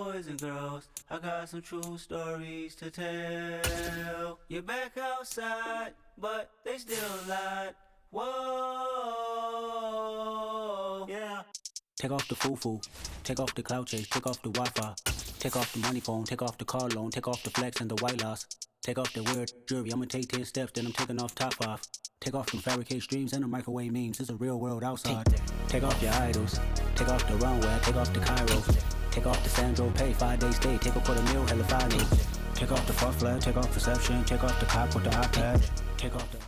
boys and girls, I got some true stories to tell. You're back outside, but they still lied. Whoa, yeah. Take off the foo-foo, take off the cloud chase, take off the Wi-Fi, take off the money phone, take off the car loan, take off the flex and the white loss. Take off the weird jewelry, I'ma take 10 steps, then I'm taking off top 5. Take off them fabricated streams and the microwave memes, it's a real world outside. Take off your idols, take off the runway, take off the Cairo. Take off the Sandro pay, 5 days stay, take a $250,000, hella follow. Take off the fuck flag, take off perception, take off the cop with the iPad, take off the...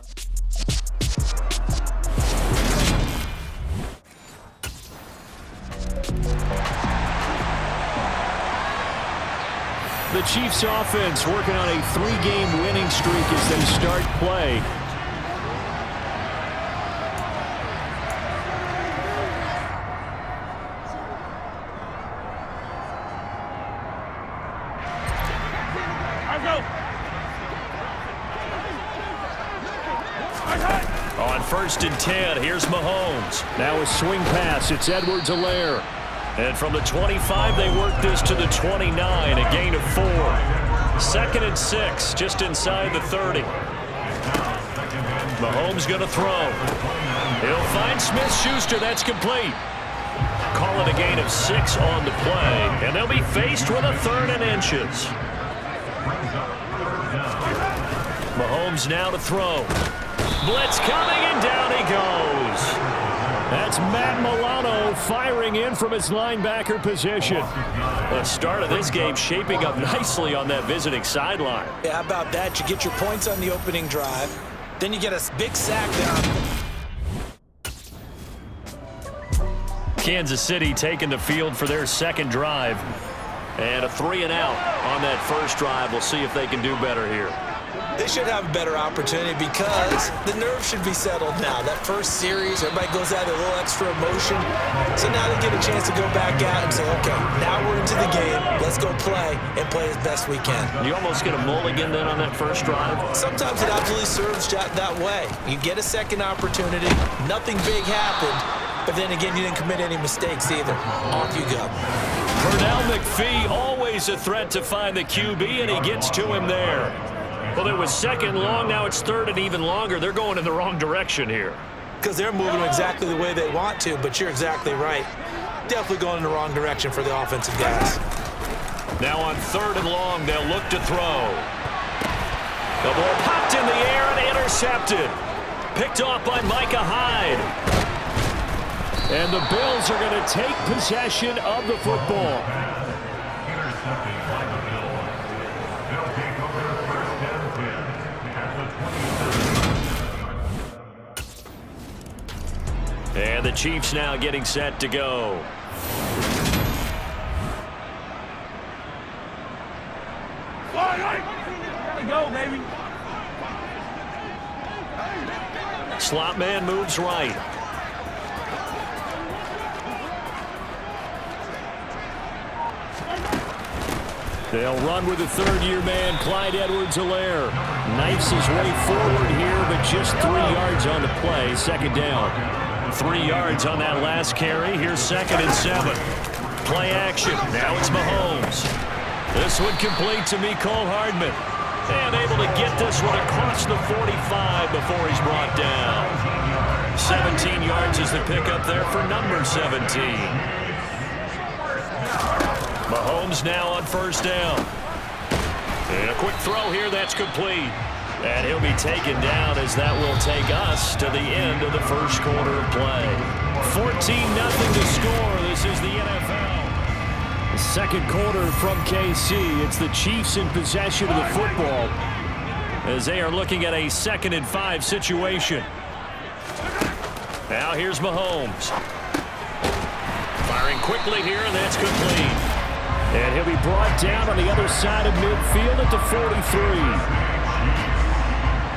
The Chiefs offense working on a 3-game winning streak as they start play. On 1st and 10, here's Mahomes. Now a swing pass, it's Edwards-Helaire. And from the 25, they work this to the 29, a gain of 4. 2nd and 6, just inside the 30. Mahomes going to throw. He'll find Smith-Schuster. That's complete. Call it a gain of 6 on the play, and they'll be faced with a 3rd and inches. Mahomes now to throw. Blitz coming, and down he goes. That's Matt Milano firing in from his linebacker position. The start of this game shaping up nicely on that visiting sideline. Yeah, how about that? You get your points on the opening drive, then you get a big sack down. Kansas City taking the field for their 2nd drive. And a 3-and-out on that first drive. We'll see if they can do better here. They should have a better opportunity because the nerves should be settled now. That first series, everybody goes out with a little extra emotion. So now they get a chance to go back out and say, okay, now we're into the game. Let's go play and play as best we can. You almost get a mulligan then on that first drive? Sometimes it absolutely serves that way. You get a second opportunity. Nothing big happened. But then again, you didn't commit any mistakes either. Off you go. Pernell McPhee, always a threat to find the QB, and he gets to him there. Well, it was 2nd long, now it's 3rd and even longer. They're going in the wrong direction here. Because they're moving exactly the way they want to, but you're exactly right. Definitely going in the wrong direction for the offensive guys. Now on 3rd and long, they'll look to throw. The ball popped in the air and intercepted. Picked off by Micah Hyde. And the Bills are going to take possession of the football. And the Chiefs now getting set to go. Go, baby. Slot man moves right. They'll run with the 3rd-year man, Clyde Edwards-Helaire. Knifes his way forward here, but just 3 yards on the play. 2nd down. 3 yards on that last carry. Here's 2nd and 7. Play action. Now it's Mahomes. This one complete to Mecole Hardman. And able to get this one across the 45 before he's brought down. 17 yards is the pickup there for number 17. Mahomes now on 1st down. And a quick throw here, that's complete. And he'll be taken down as that will take us to the end of the first quarter of play. 14-0 to score. This is the NFL. The 2nd quarter from KC. It's the Chiefs in possession of the football as they are looking at a 2nd and 5 situation. Now here's Mahomes. Firing quickly here, and that's complete. And he'll be brought down on the other side of midfield at the 43.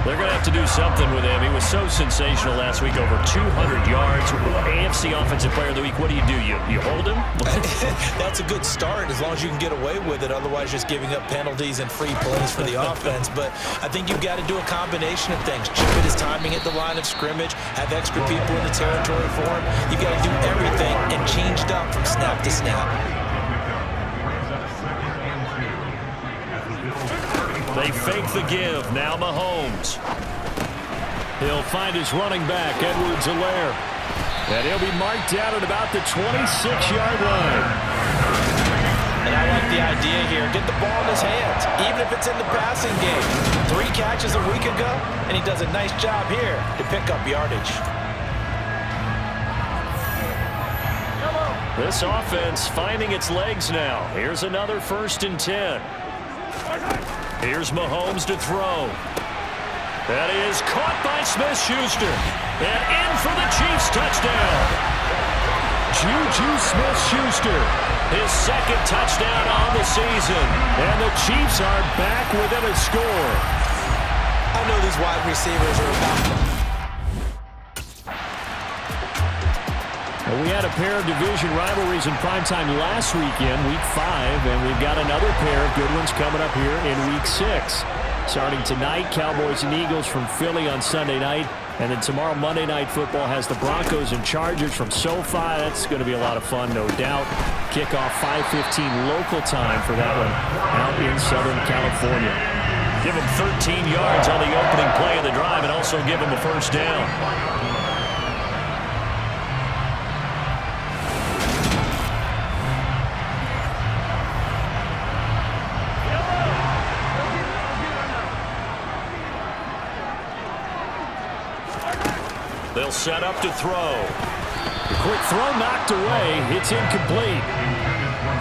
They're going to have to do something with him. He was so sensational last week, over 200 yards. AFC Offensive Player of the Week, what do? You hold him? That's a good start as long as you can get away with it. Otherwise, just giving up penalties and free plays for the offense. But I think you've got to do a combination of things. Chip at his timing at the line of scrimmage, have extra people in the territory for him. You've got to do everything and change it up from snap to snap. They fake the give. Now Mahomes. He'll find his running back, Edwards-Helaire. And he'll be marked down at about the 26-yard line. And I like the idea here. Get the ball in his hands, even if it's in the passing game. 3 catches a week ago, and he does a nice job here to pick up yardage. This offense finding its legs now. Here's another 1st and 10. Here's Mahomes to throw. That is caught by Smith-Schuster. And in for the Chiefs touchdown. Juju Smith-Schuster, his 2nd touchdown on the season. And the Chiefs are back within a score. I know these wide receivers are about. Well, we had a pair of division rivalries in primetime last weekend, Week 5, and we've got another pair of good ones coming up here in Week 6. Starting tonight, Cowboys and Eagles from Philly on Sunday night. And then tomorrow, Monday Night Football has the Broncos and Chargers from SoFi. That's going to be a lot of fun, no doubt. Kickoff 5:15 local time for that one out in Southern California. Give them 13 yards on the opening play of the drive and also give them a 1st down. They'll set up to throw. The quick throw knocked away. It's incomplete.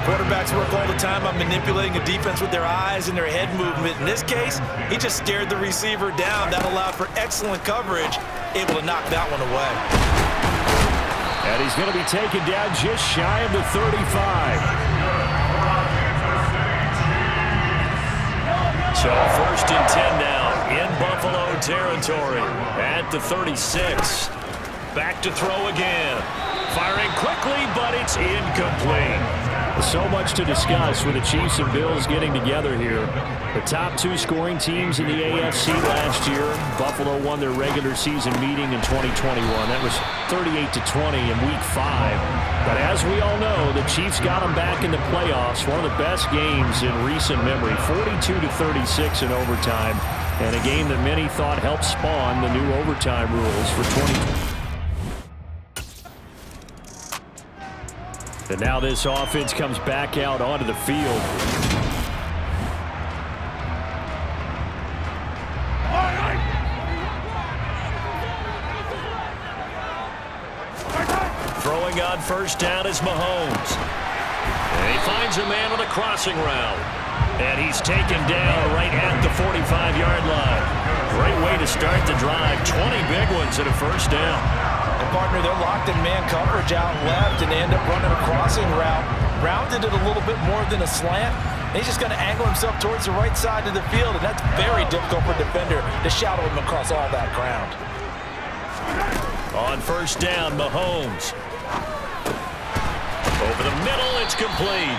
Quarterbacks work all the time on manipulating a defense with their eyes and their head movement. In this case, he just stared the receiver down. That allowed for excellent coverage, able to knock that one away. And he's going to be taken down just shy of the 35. So 1st and 10 now in Buffalo territory at the 36. Back to throw again. Firing quickly, but it's incomplete. So much to discuss with the Chiefs and Bills getting together here. The top 2 scoring teams in the AFC last year. Buffalo won their regular season meeting in 2021. That was 38-20 in Week 5. But as we all know, the Chiefs got them back in the playoffs. One of the best games in recent memory. 42-36 in overtime. And a game that many thought helped spawn the new overtime rules for 2020. And now this offense comes back out onto the field. Throwing on 1st down is Mahomes. And he finds a man on the crossing route. And he's taken down right at the 45-yard line. Great way to start the drive. 20 big ones and a 1st down. And partner, they're locked in man coverage out left, and they end up running a crossing route. Rounded it a little bit more than a slant. And he's just going to angle himself towards the right side of the field, and that's very difficult for a defender to shadow him across all that ground. On 1st down, Mahomes. Over the middle, it's complete.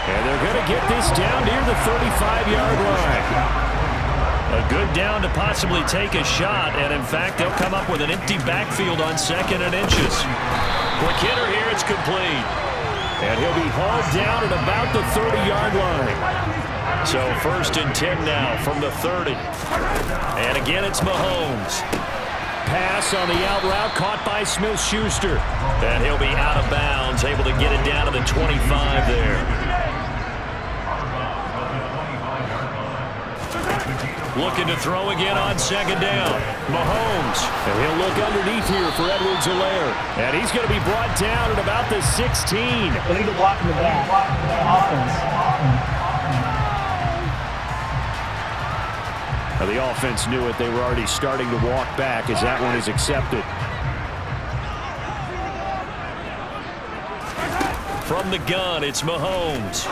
And they're going to get this down near the 35-yard line. A good down to possibly take a shot, and in fact, they'll come up with an empty backfield on 2nd and inches. Quick hitter here, it's complete. And he'll be hauled down at about the 30-yard line. So 1st and 10 now from the 30. And again, it's Mahomes. Pass on the out route, caught by Smith-Schuster. And he'll be out of bounds, able to get it down to the 25 there. Looking to throw again on 2nd down. Mahomes. And he'll look underneath here for Edwards-Helaire. And he's going to be brought down at about the 16. Illegal block in the back. Offense. Now the offense knew it. They were already starting to walk back as that one is accepted. From the gun, it's Mahomes.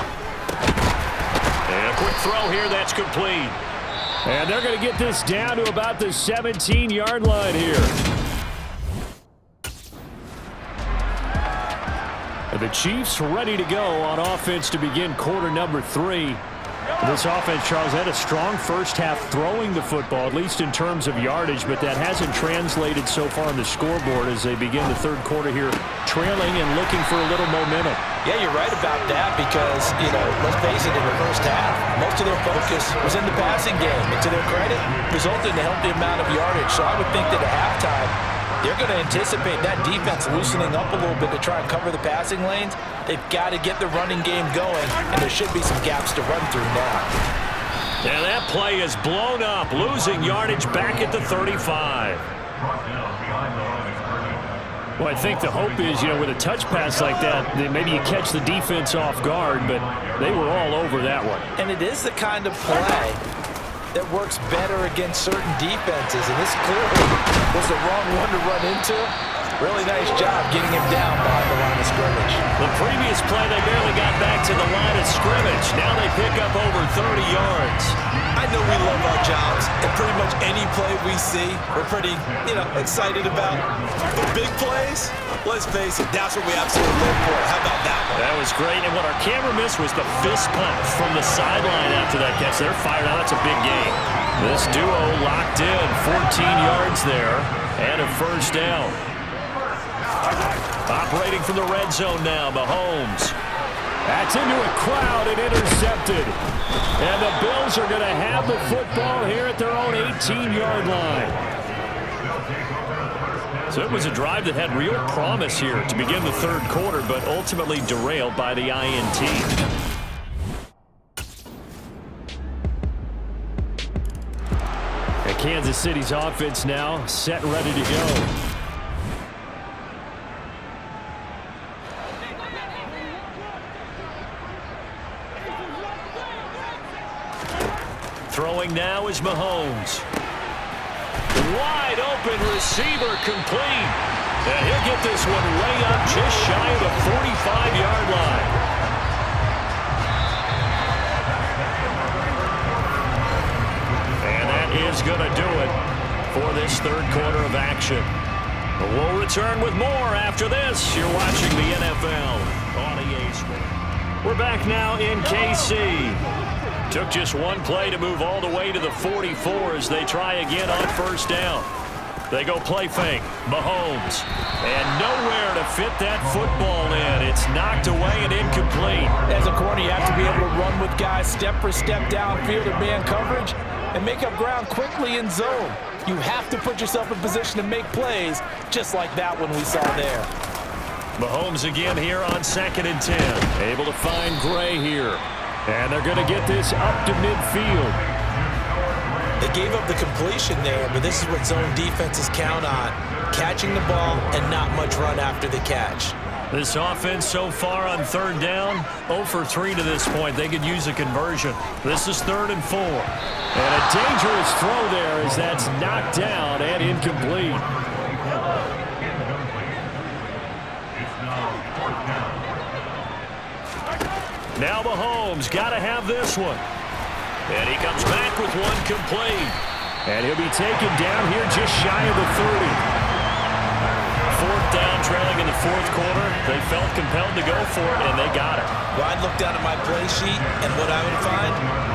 And a quick throw here, that's complete. And they're going to get this down to about the 17-yard line here. And the Chiefs ready to go on offense to begin quarter number 3. This offense, Charles, had a strong first half throwing the football, at least in terms of yardage, but that hasn't translated so far on the scoreboard as they begin the 3rd quarter here trailing and looking for a little momentum. Yeah, you're right about that because, let's face it, in the first half, most of their focus was in the passing game. And to their credit, resulted in a healthy amount of yardage. So I would think that at halftime, they're going to anticipate that defense loosening up a little bit to try and cover the passing lanes. They've got to get the running game going, and there should be some gaps to run through now. And that play is blown up, losing yardage back at the 35. Well, I think the hope is, with a touch pass like that, maybe you catch the defense off guard, but they were all over that one. And it is the kind of play that works better against certain defenses, and this clearly was the wrong one to run into. Really nice job getting him down behind the line of scrimmage. The previous play, they barely got back to the line of scrimmage. Now they pick up over 30 yards. I know we love our jobs, and pretty much any play we see, we're pretty, excited about. The big plays, let's face it, that's what we absolutely live for. How about that one? That was great, and what our camera missed was the fist pump from the sideline after that catch. They're fired out. That's a big game. This duo locked in, 14 yards there, and a first down. Operating from the red zone now, Mahomes. That's into a crowd and intercepted. And the Bills are going to have the football here at their own 18-yard line. So it was a drive that had real promise here to begin the third quarter, but ultimately derailed by the INT. And Kansas City's offense now set and ready to go. Throwing now is Mahomes. Wide open receiver complete. And he'll get this one way up just shy of the 45-yard line. And that is going to do it for this third quarter of action. We'll return with more after this. You're watching the NFL on EA Sports. We're back now in KC. Took just one play to move all the way to the 44 as they try again on first down. They go play fake. Mahomes. And nowhere to fit that football in. It's knocked away and incomplete. As a corner, you have to be able to run with guys step for step downfield in man coverage and make up ground quickly in zone. You have to put yourself in position to make plays just like that one we saw there. Mahomes again here on 2nd and 10. Able to find Gray here. And they're going to get this up to midfield. They gave up the completion there, but this is what zone defenses count on. Catching the ball and not much run after the catch. This offense so far on third down, 0 for 3 to this point. They could use a conversion. This is 3rd and 4. And a dangerous throw there as that's knocked down and incomplete. Now Mahomes got to have this one. And he comes back with one complete. And he'll be taken down here just shy of the 30. 4th down, trailing in the 4th quarter. They felt compelled to go for it, and they got it. Well, I'd look down at my play sheet, and what I would find,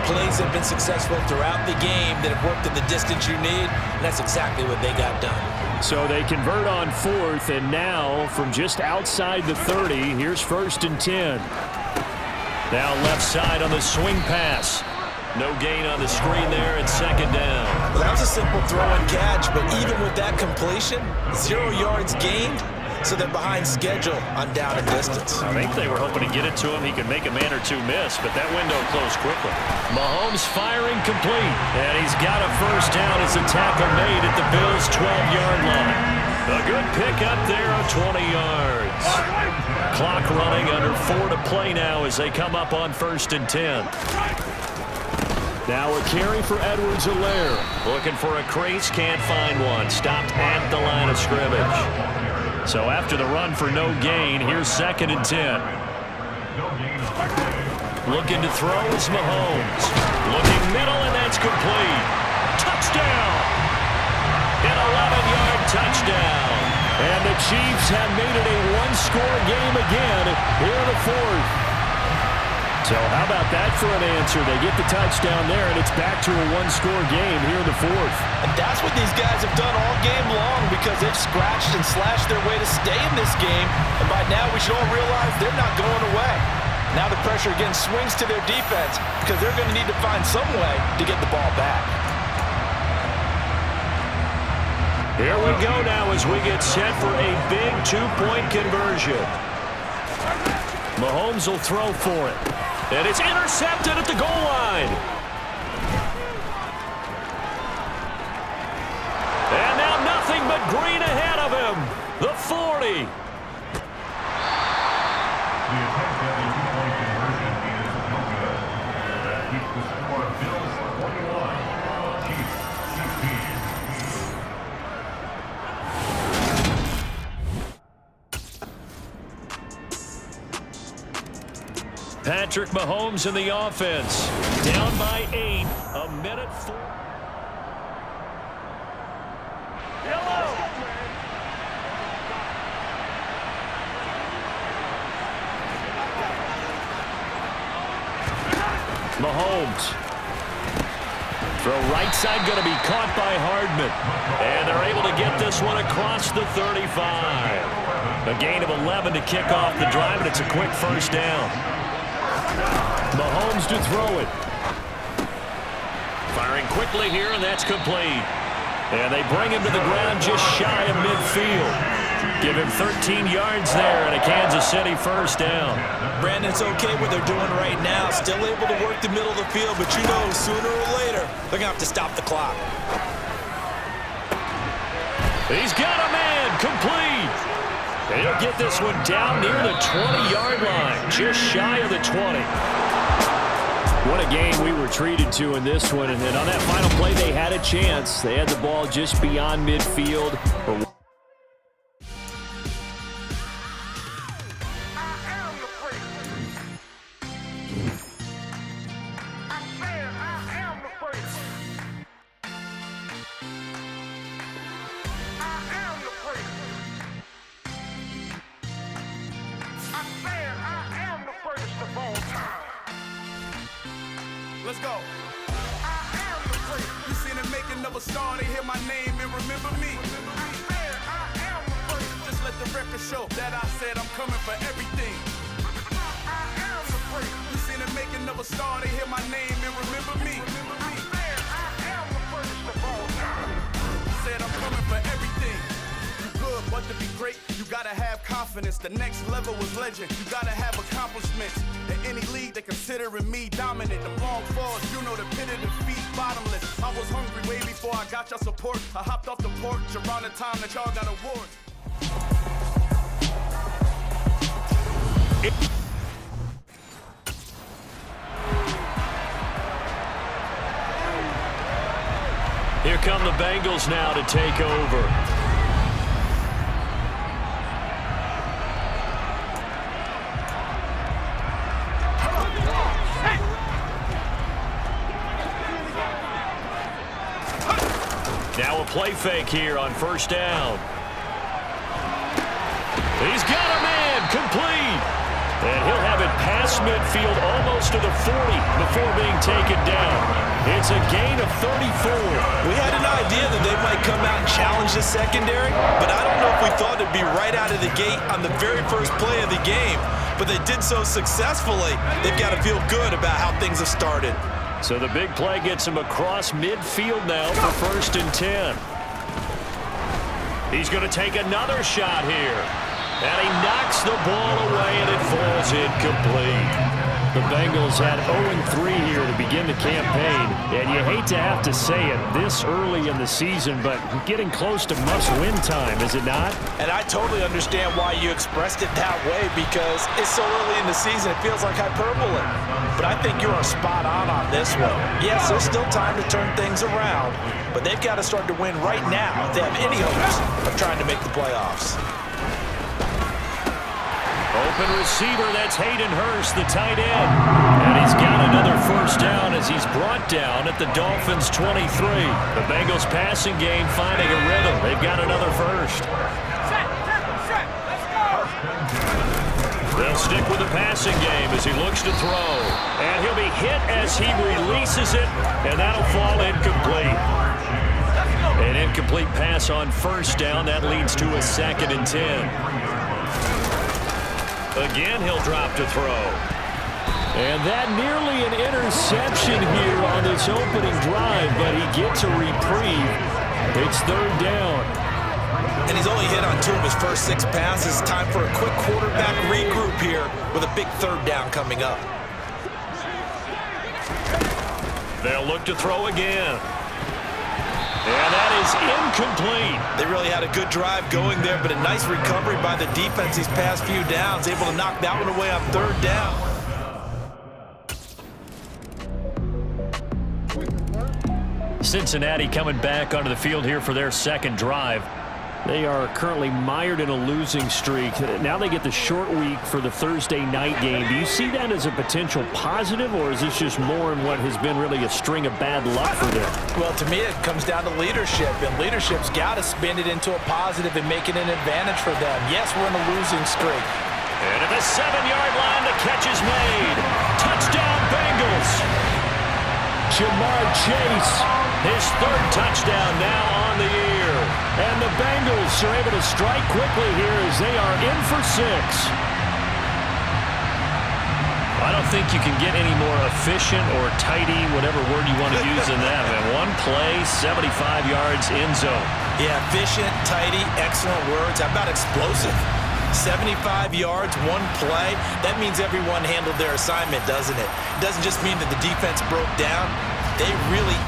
plays have been successful throughout the game that have worked in the distance you need, and that's exactly what they got done. So they convert on 4th, and now from just outside the 30, here's 1st and 10. Now left side on the swing pass. No gain on the screen there at 2nd down. Well, that was a simple throw and catch, but even with that completion, 0 yards gained, so they're behind schedule on down and distance. I think they were hoping to get it to him. He could make a man or two miss, but that window closed quickly. Mahomes firing complete, and he's got a first down as the tackle made at the Bills' 12-yard line. A good pickup there of 20 yards. Clock running, under 4 to play now as they come up on 1st and 10. Now a carry for Edwards-Helaire. Looking for a crease, can't find one. Stopped at the line of scrimmage. So after the run for no gain, here's 2nd and 10. Looking to throw is Mahomes. Looking middle, and that's complete. Touchdown! An 11-yard touchdown. And the Chiefs have made it a one-score game again here in the 4th. So how about that for an answer? They get the touchdown there, and it's back to a one-score game here in the fourth. And that's what these guys have done all game long because they've scratched and slashed their way to stay in this game. And by now we should all realize they're not going away. Now the pressure again swings to their defense because they're going to need to find some way to get the ball back. Here we go now as we get set for a big two-point conversion. Mahomes will throw for it. And it's intercepted at the goal line. And now nothing but green ahead of him. The 40. The attempt at the two-point conversion is no good. That keeps the score Bills 21, Chiefs 16. Patrick Mahomes in the offense. Down by 8. A minute 4. Mahomes. Throw right side going to be caught by Hardman. And they're able to get this one across the 35. A gain of 11 to kick off the drive, and it's a quick first down. Mahomes to throw it. Firing quickly here, and that's complete. And they bring him to the ground just shy of midfield. Give him 13 yards there and a Kansas City first down. Brandon, it's okay what they're doing right now. Still able to work the middle of the field, but you know sooner or later they're going to have to stop the clock. He's got a man complete. And he'll get this one down near the 20-yard line, just shy of the 20. What a game we were treated to in this one. And then on that final play, they had a chance. They had the ball just beyond midfield. Let's go. I am the great. You seen it making of a star, they hear my name and remember me. I am the great. Just let the record show that I said I'm coming for everything. I am the great. You seen it making of a star, they hear my name and remember me. I am the greatest of all time. Said I'm coming for everything. You good, but to be great, you gotta have confidence. The next level was legend. You gotta have accomplishments. In any league, they considering me dominant. The long falls, you know the pit of defeat, bottomless. I was hungry way before I got your support. I hopped off the porch around the time that y'all got awards. Here come the Bengals now to take over. Now a play fake here on first down. He's got a man complete. And he'll have it past midfield almost to the 40 before being taken down. It's a gain of 34. We had an idea that they might come out and challenge the secondary, but I don't know if we thought it'd be right out of the gate on the very first play of the game. But they did so successfully, they've got to feel good about how things have started. So the big play gets him across midfield now for 1st and 10. He's going to take another shot here. And he knocks the ball away, and it falls incomplete. The Bengals had 0-3 here to begin the campaign. And you hate to have to say it this early in the season, but getting close to must-win time, is it not? And I totally understand why you expressed it that way, because it's so early in the season, it feels like hyperbole. But I think you are spot on this one. Yes, there's still time to turn things around, but they've got to start to win right now if they have any hopes of trying to make the playoffs. Open receiver, that's Hayden Hurst, the tight end. And he's got another first down as he's brought down at the Dolphins' 23. The Bengals passing game finding a rhythm. They've got another first. Set, let's go. They'll They'll stick with the passing game as he looks to throw. And he'll be hit as he releases it, and that'll fall incomplete. An incomplete pass on first down. That leads to a 2nd and 10. Again, he'll drop to throw. And that nearly an interception here on this opening drive, but he gets a reprieve. It's 3rd down. And he's only hit on 2 of his first 6 passes. Time for a quick quarterback regroup here with a big 3rd down coming up. They'll look to throw again. And that is incomplete. They really had a good drive going there, but a nice recovery by the defense these past few downs. Able to knock that one away on 3rd down. Cincinnati coming back onto the field here for their 2nd drive. They are currently mired in a losing streak. Now they get the short week for the Thursday night game. Do you see that as a potential positive, or is this just more in what has been really a string of bad luck for them? Well, to me, it comes down to leadership, and leadership's got to spin it into a positive and make it an advantage for them. Yes, we're in a losing streak. And at the 7-yard line, the catch is made. Touchdown, Bengals. Jamar Chase, his 3rd touchdown now on the year. And the Bengals are able to strike quickly here as they are in for 6. I don't think you can get any more efficient or tidy, whatever word you want to use in that. And 1 play, 75 yards, end zone. Yeah, efficient, tidy, excellent words. How about explosive? 75 yards, 1 play. That means everyone handled their assignment, doesn't it? It doesn't just mean that the defense broke down. They really...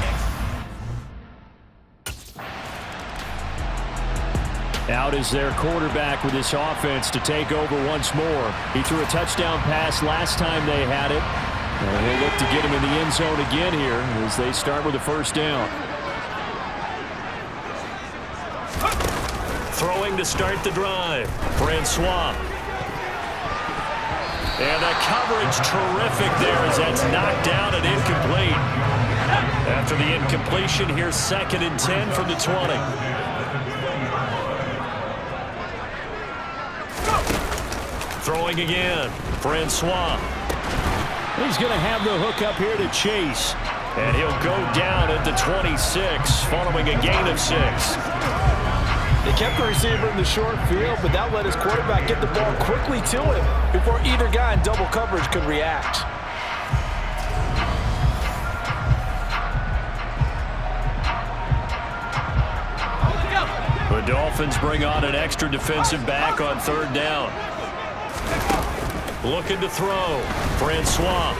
Out is their quarterback with this offense to take over once more. He threw a touchdown pass last time they had it. And he'll look to get him in the end zone again here as they start with a 1st down. Throwing to start the drive, Francois. And the coverage terrific there as that's knocked down and incomplete. After the incompletion, here's 2nd and 10 from the 20. Throwing again, Francois. He's going to have the hook up here to Chase. And he'll go down at the 26, following a gain of 6. They kept the receiver in the short field, but that let his quarterback get the ball quickly to him before either guy in double coverage could react. The Dolphins bring on an extra defensive back on 3rd down. Looking to throw, Francois.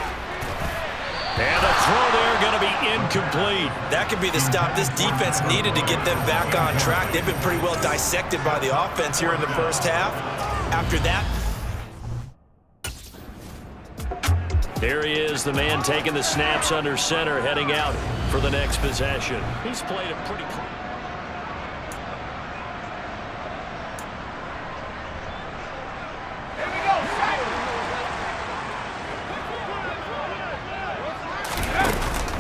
And the throw there going to be incomplete. That could be the stop this defense needed to get them back on track. They've been pretty well dissected by the offense here in the first half. After that, here he is, the man taking the snaps under center, heading out for the next possession. He's played a pretty...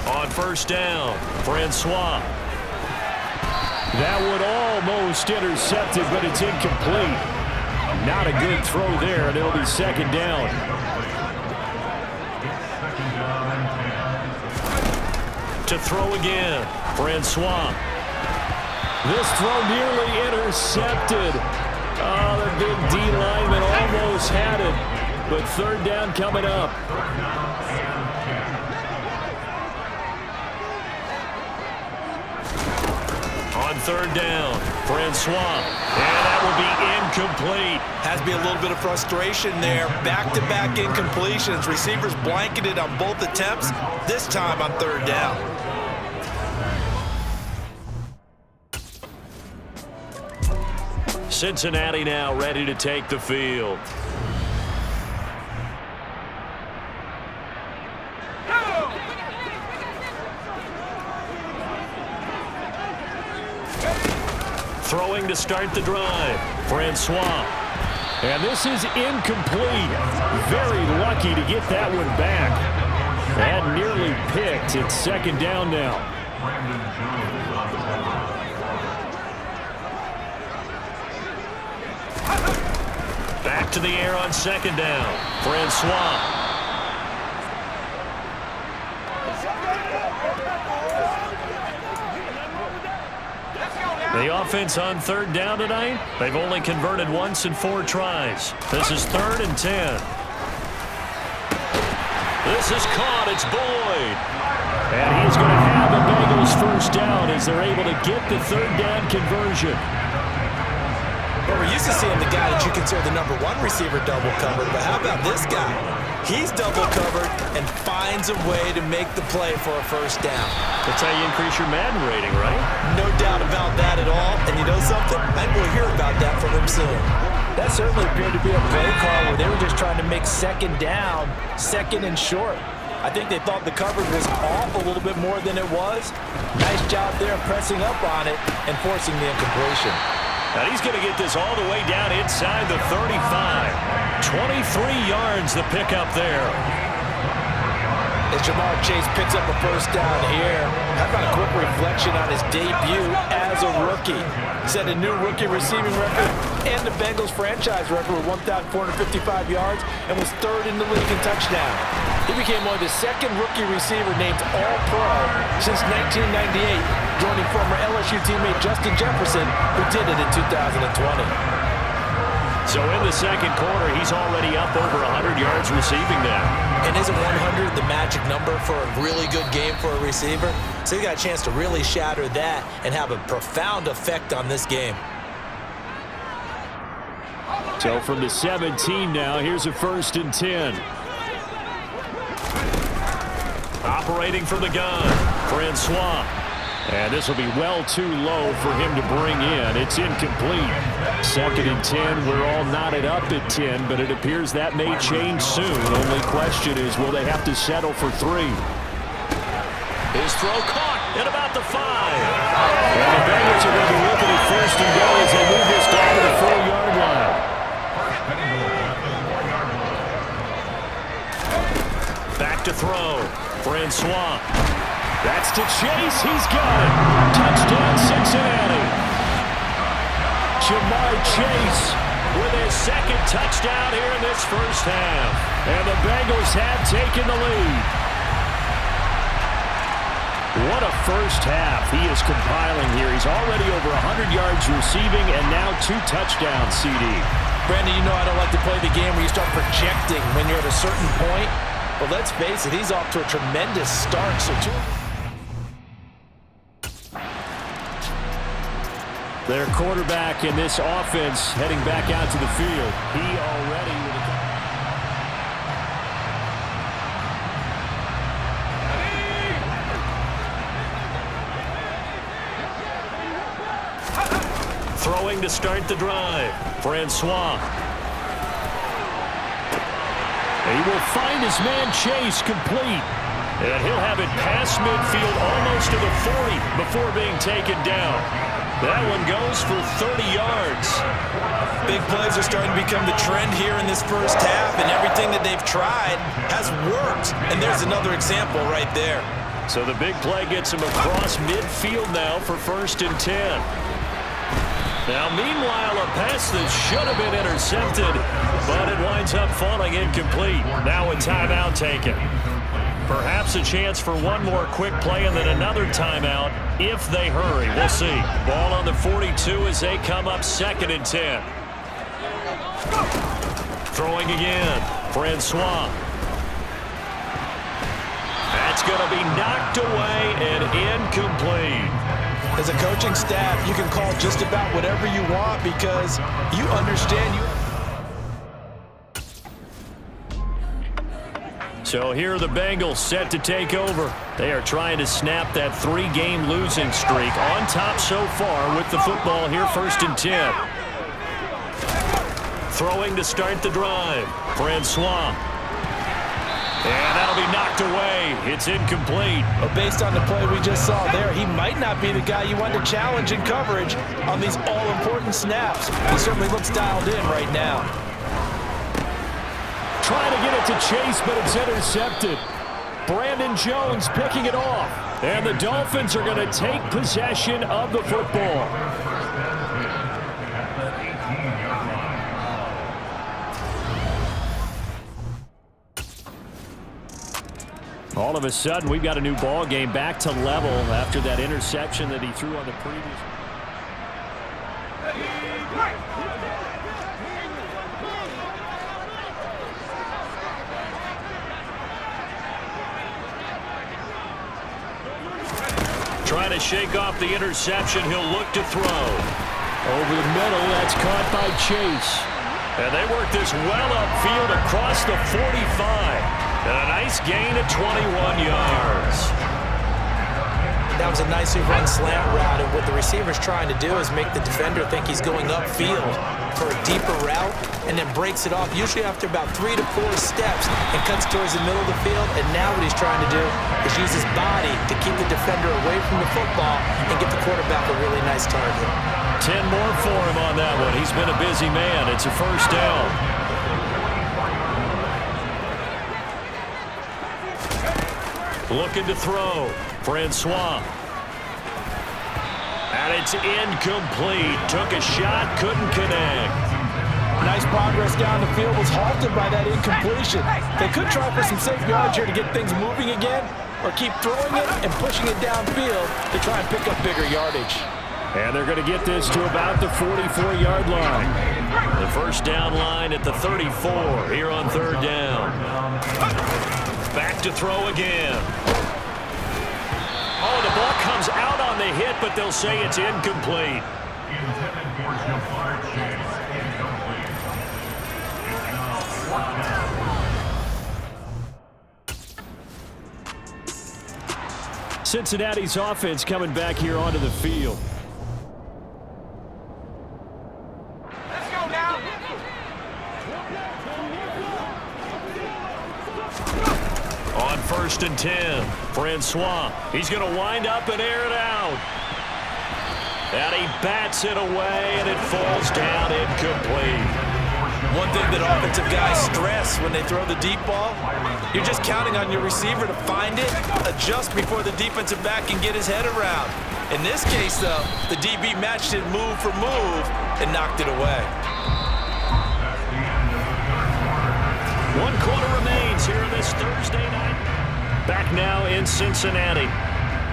On 1st down, Francois. That one almost intercepted, but it's incomplete. Not a good throw there, and it'll be 2nd down. To throw again, Francois. This throw nearly intercepted. Oh, the big D lineman almost had it, but 3rd down coming up. On 3rd down, Francois. And that will be incomplete. Has to be a little bit of frustration there. Back-to-back incompletions. Receivers blanketed on both attempts, this time on 3rd down. Cincinnati now ready to take the field. Throwing to start the drive, Francois. And this is incomplete. Very lucky to get that one back. That nearly picked. It's 2nd down now. Back Back to the air on second down. Francois. The offense on third down tonight, they've only converted once in 4 tries. This is 3rd and 10. This is caught. It's Boyd. And he's going to have the Bengals first down as they're able to get the third down conversion. Well, we're used to seeing the guy that you consider the #1 receiver double covered, but how about this guy? He's double covered and finds a way to make the play for a first down. That's how you increase your Madden rating, right? No doubt about that at all. And you know something? I think we'll hear about that from him soon. That certainly appeared to be a play call where they were just trying to make second down, second and short. I think they thought the coverage was off a little bit more than it was. Nice job there pressing up on it and forcing the incompletion. Now he's going to get this all the way down inside the 35. 23 yards the pickup there. As Jamar Chase picks up a first down here, how about a quick reflection on his debut as a rookie? Set a new rookie receiving record and the Bengals franchise record with 1,455 yards and was 3rd in the league in touchdown. He became only the 2nd rookie receiver named All-Pro since 1998, joining former LSU teammate Justin Jefferson, who did it in 2020. So in the second quarter, he's already up over 100 yards receiving now. And isn't 100 the magic number for a really good game for a receiver? So he got a chance to really shatter that and have a profound effect on this game. So from the 17 now, here's a 1st and 10. Operating from the gun, Francois. And this will be well too low for him to bring in. It's incomplete. 2nd and 10. We're all knotted up at 10, but it appears that may change soon. Only question is, will they have to settle for 3? His throw caught at about the 5. And the Bengals are going to be looking at 1st and goal as they move this down to the 4-yard line. Back to throw. Francois. That's to Chase. He's got it. Touchdown, Cincinnati. Jamar Chase with his 2nd touchdown here in this first half. And the Bengals have taken the lead. What a first half he is compiling here. He's already over 100 yards receiving and now 2 touchdowns, CD. Brandon, you know I don't like to play the game where you start projecting when you're at a certain point. But let's face it, he's off to a tremendous start. So their quarterback in this offense heading back out to the field. He already with throwing to start the drive. Francois. He will find his man Chase complete. And he'll have it past midfield almost to the 40 before being taken down. That one goes for 30 yards. big plays are starting to become the trend here in this first half, and everything that they've tried has worked. And there's another example right there. So the big play gets him across midfield now for 1st and 10. Now, meanwhile, a pass that should have been intercepted, but it winds up falling incomplete. Now a timeout taken. Perhaps a chance for one more quick play and then another timeout if they hurry. We'll see. Ball on the 42 as they come up 2nd and 10. Throwing again. Francois. That's going to be knocked away and incomplete. As a coaching staff, you can call just about whatever you want because you understand you. So here are the Bengals set to take over. They are trying to snap that 3-game losing streak. On top so far with the football here, 1st and 10. Throwing to start the drive. Francois. And that'll be knocked away. It's incomplete. But based on the play we just saw there, he might not be the guy you want to challenge in coverage on these all-important snaps. He certainly looks dialed in right now. Trying to get it to Chase, but it's intercepted. Brandon Jones picking it off. And the Dolphins are going to take possession of the football. All of a sudden, we've got a new ball game back to level after that interception that he threw on the previous. Trying to shake off the interception. He'll look to throw. Over the middle, that's caught by Chase. And they work this well upfield across the 45. And a nice gain of 21 yards. That was a nicely run slant route, and what the receiver's trying to do is make the defender think he's going upfield for a deeper route, and then breaks it off, usually after about 3 to 4 steps, and cuts towards the middle of the field. And now what he's trying to do is use his body to keep the defender away from the football and get the quarterback a really nice target. 10 more for him on that one. He's been a busy man. It's a first down. Looking to throw. Francois. And it's incomplete. Took a shot, couldn't connect. Nice progress down the field, was halted by that incompletion. They could try for some safe yards here to get things moving again, or keep throwing it and pushing it downfield to try and pick up bigger yardage. And they're going to get this to about the 44-yard line. The first down line at the 34 here on third down. Back to throw again. Oh, the ball comes out on the hit, but they'll say it's incomplete. Intended for Ja'Marr Chase. Incomplete. It's now fourth down. Cincinnati's offense coming back here onto the field. Let's go now. On 1st and 10, Francois. He's going to wind up and air it out. And he bats it away, and it falls down incomplete. One thing that offensive guys stress when they throw the deep ball, you're just counting on your receiver to find it, adjust before the defensive back can get his head around. In this case, though, the DB matched it move for move and knocked it away. 1 quarter remains here in this Thursday night. Back now in Cincinnati.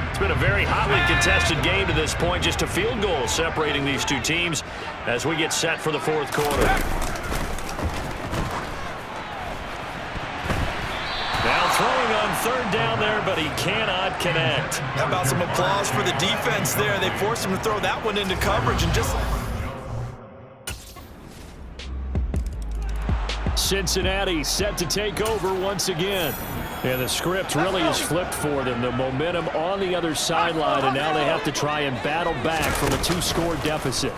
It's been a very hotly contested game to this point. Just a field goal separating these two teams as we get set for the fourth quarter. Now throwing on third down there, but he cannot connect. How about some applause for the defense there? They forced him to throw that one into coverage and just... Cincinnati set to take over once again. And the script really is flipped for them. The momentum on the other sideline, and now they have to try and battle back from a 2-score deficit.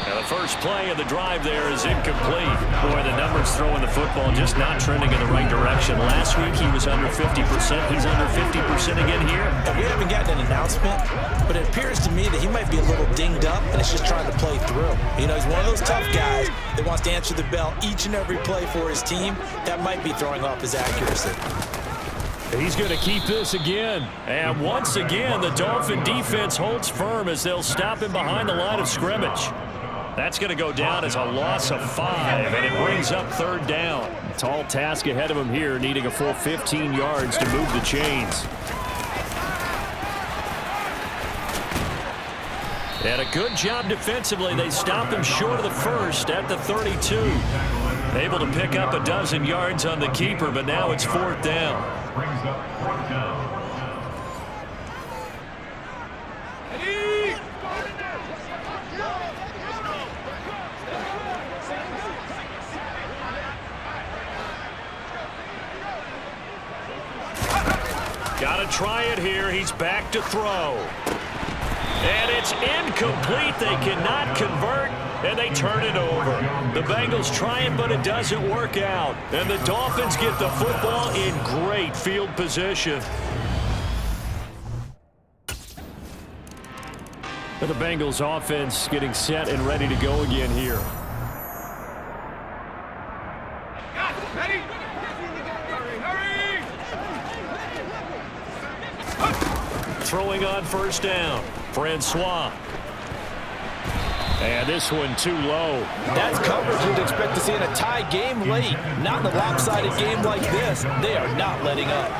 Now the first play of the drive there is incomplete. Boy, the numbers throwing the football just not trending in the right direction. Last week he was under 50%. He's under 50% again here. And we haven't gotten an announcement, but it appears to me that he might be a little dinged up and is just trying to play through. You know, he's one of those tough guys that wants to answer the bell each and every play for his team. That might be throwing off his accuracy. He's going to keep this again. And once again, the Dolphin defense holds firm as they'll stop him behind the line of scrimmage. That's going to go down as a loss of 5, and it brings up third down. Tall task ahead of him here, needing a full 15 yards to move the chains. And a good job defensively. They stop him short of the first at the 32. Able to pick up a dozen yards on the keeper, but now it's fourth down. Brings up fourth down. Got to try it here. He's back to throw. And it's incomplete. They cannot convert, and they turn it over. The Bengals trying, but it doesn't work out. And the Dolphins get the football in great field position. And the Bengals offense getting set and ready to go again here. Ready? Throwing on first down. Francois. And this one too low. That's coverage you'd expect to see in a tie game late. Not in a lopsided game like this. They are not letting up.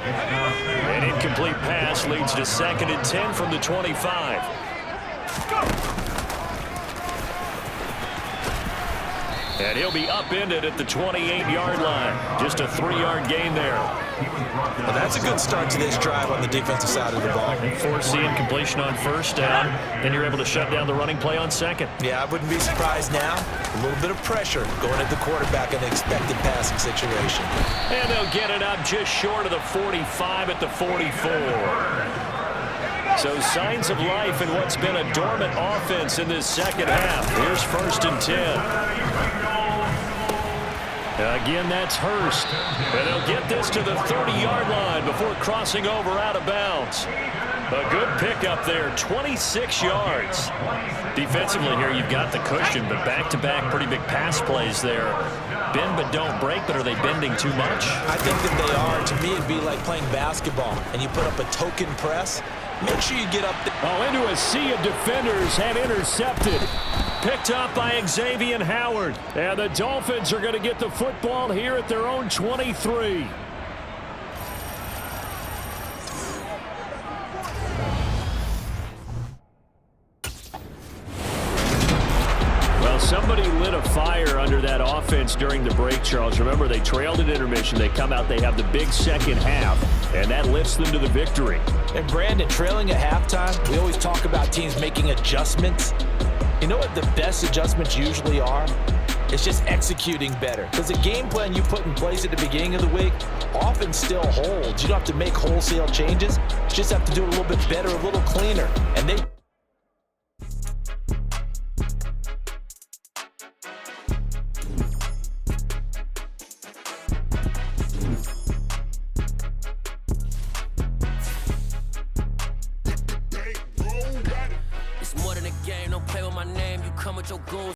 An incomplete pass leads to 2nd and 10 from the 25. And he'll be upended at the 28-yard line. Just a 3-yard gain there. Well, that's a good start to this drive on the defensive side of the ball. Force the incompletion on 1st down. Then you're able to shut down the running play on 2nd. Yeah, I wouldn't be surprised now. A little bit of pressure going at the quarterback in an expected passing situation. And they'll get it up just short of the 45 at the 44. So signs of life in what's been a dormant offense in this second half. Here's 1st and 10. Again, that's Hurst. And they'll get this to the 30-yard line before crossing over out of bounds. A good pickup there, 26 yards. Defensively here, you've got the cushion, but back-to-back pretty big pass plays there. Bend but don't break, but are they bending too much? I think that they are. To me, it'd be like playing basketball, and you put up a token press. Make sure you get up there. Oh, into a sea of defenders and intercepted. Picked up by Xavier Howard. And the Dolphins are going to get the football here at their own 23. Well, somebody lit a fire under that offense during the break, Charles. Remember, they trailed at intermission. They come out, they have the big second half, and that lifts them to the victory. And Brandon, trailing at halftime, we always talk about teams making adjustments. You know what the best adjustments usually are? It's just executing better. Because the game plan you put in place at the beginning of the week often still holds. You don't have to make wholesale changes. You just have to do it a little bit better, a little cleaner. And they... It's more than a game, don't play with my name. You come with your goons.